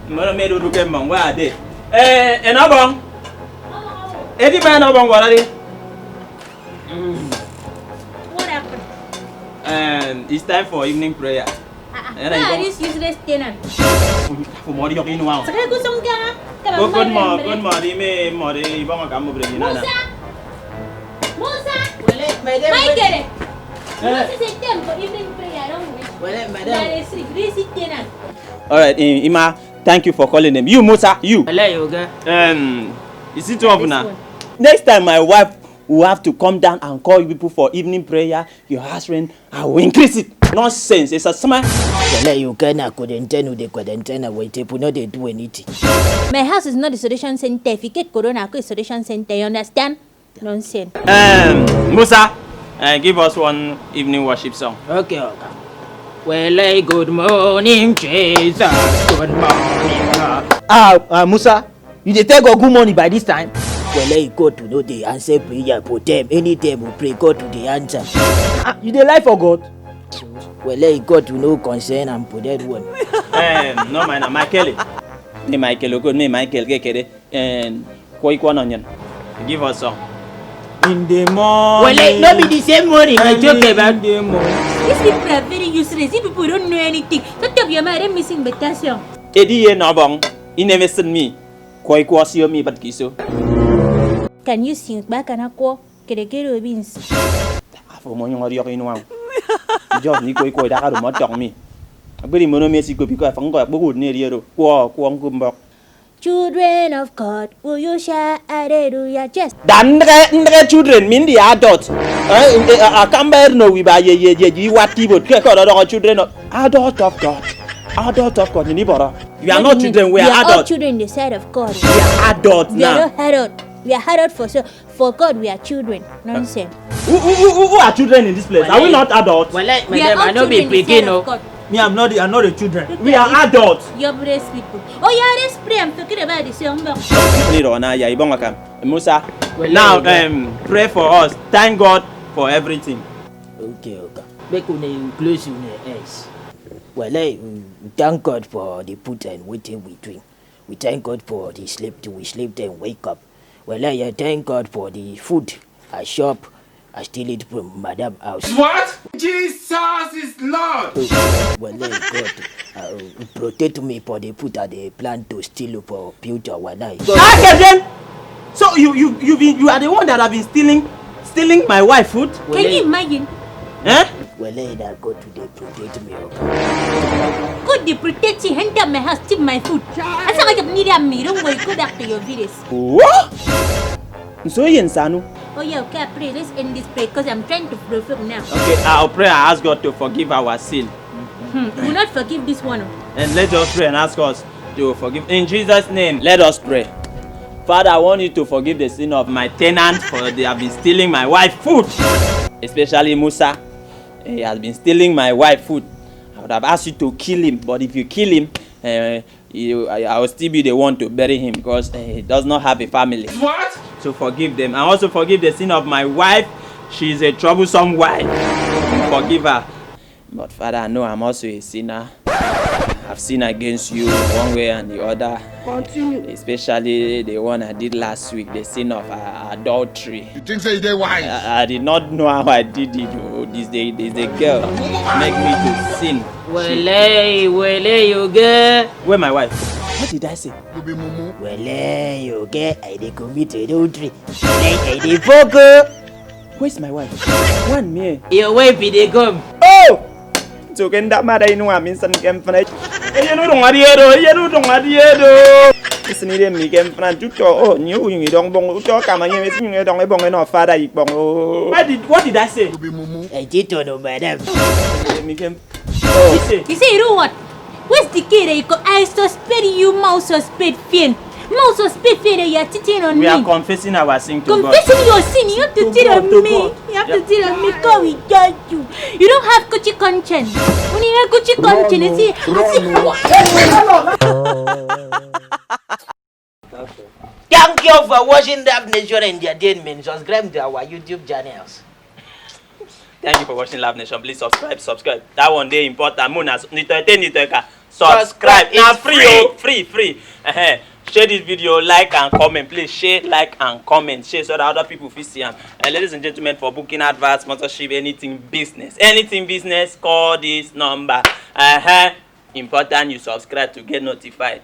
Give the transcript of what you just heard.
Mara me do ke mong wa de. Enabong. Edi ba enabong wala de. What happened? It's time for evening prayer. Where are these useless tenants? Mori yo kinu wa. Sakay gusong ka nga. Good morning, me mori ibang kamu bre ni na. Musa! Wala, madam. Michael! Musa say time for evening prayer, don't we? Wala, madam. There is three tenants. All right, Ima, thank you for calling them. You Musa, you. Wala, yoga. Is it over now? one. Next time my wife will have to come down and call you people for evening prayer, your house rent, I will increase it. Nonsense, it's a smile. Wala, yoga na quarantine de quarantine wait people no they do anything. My house is not a isolation center. If you get corona, I isolation center. You understand? Nonsense. Musa, give us one evening worship song. Okay, okay. Well, good morning, Jesus. Good morning. Musa, you dey tell God good morning by this time? Well, God to know the answer prayer for them. Anytime we pray, God to the answer. You dey lie for God? Well, God to know concern and for that one. No man, Michael. Me Michael, good me Michael. Get it? And koi kwan onion. Give us song. In the morning. Well, not be the same morning I talk about. The morning. These people are very useless. These people don't know anything. Talk of your mind, missing better song. Eddie ye nabong. He never sent me. Koi kwasio me but kiso. Can you sing back and aqua? Kerekero beans. For money or your in one. Job ni koi koi da ka do mo tong mi. Abiri mono me si ko bi ko fa ngo bo good near you. Kwa ngumbok. Children of God, will you shout hallelujah? Just Dan ndre children mean the adult. Camber no we ba ye what people children of adult of God. Adult of God, you are not children, we are all adults. children in the sight of God. We are adults We are now. not adult. We are adult for God. We are children. Nonsense. Who are children in this place? Are we not adults? Well, We are madam, all I know children be in the begin. sight of God. Me, I'm not the children. We are adults. Your breast people. Oh yeah, let's pray. I'm talking about this young girl. Musa, Well, now pray pray for us. Thank God for everything. Okay, okay. Make una close your eyes. Well, we thank God for the put and waiting we doing. We thank God for the sleep till we sleep and wake up. Well, I thank God for the food I shop. I steal it from Madam house. What? Jesus is Lord. Well, God protect me for the food that they plan to steal for future one night. Again. So you are the one that have been stealing my wife food? Can you imagine? Eh? Well, that God today protect me. God, they protect you. Hand up my house, steal my food. I said like need a me. Don't worry. Go back to your village. What? So Sanu. Oh yeah, okay. Pray. Let's end this prayer because I'm trying to perform now. Okay, I'll pray and ask God to forgive our sin. We will not forgive this one. And let us pray and ask us to forgive. In Jesus' name, let us pray. Father, I want you to forgive the sin of my tenant for they have been stealing my wife food. Especially Musa. He has been stealing my wife food. I would have asked you to kill him, but if you kill him, I will still be the one to bury him because he does not have a family. What? So forgive them. And also forgive the sin of my wife. She is a troublesome wife. Forgive her. But Father, I know I'm also a sinner. I've sinned against you one way and the other. Continue. Especially the one I did last week, the sin of adultery. You think say they wise? I did not know how I did it. Oh, this the girl make me to sin. Well, you get. Where my wife? What did I say? You be mumu. Well, you get. I dey commit adultery. I dey poco. Where's my wife? One me. Your wife dey come. Oh! So can that matter in one minute and can finish? You know don't Listen to me can finish to oh you don't bong to come and you don't bong enough father you bong. What did I say? You be mumu. I did know, madam. Me can You say you know what? Where's the kid? I suspect you, mouse suspect fin. Mouse suspect fin. You are cheating on me. we are confessing our sin to God. Confessing your sin, you have to cheat on me. You have to cheat on me because we judge you. You don't have Gucci conscience. When you have Gucci conscience, you Thank you for watching Dab Nation Entertainment. Subscribe to our YouTube channels. Thank you for watching Love Nation. Please subscribe. That one day important. Muna subscribe. Now free. Share this video, like and comment. Please share, like and comment. Share so that other people will see them. And ladies and gentlemen, for booking adverts, sponsorship, anything business, call this number. Important you subscribe to get notified.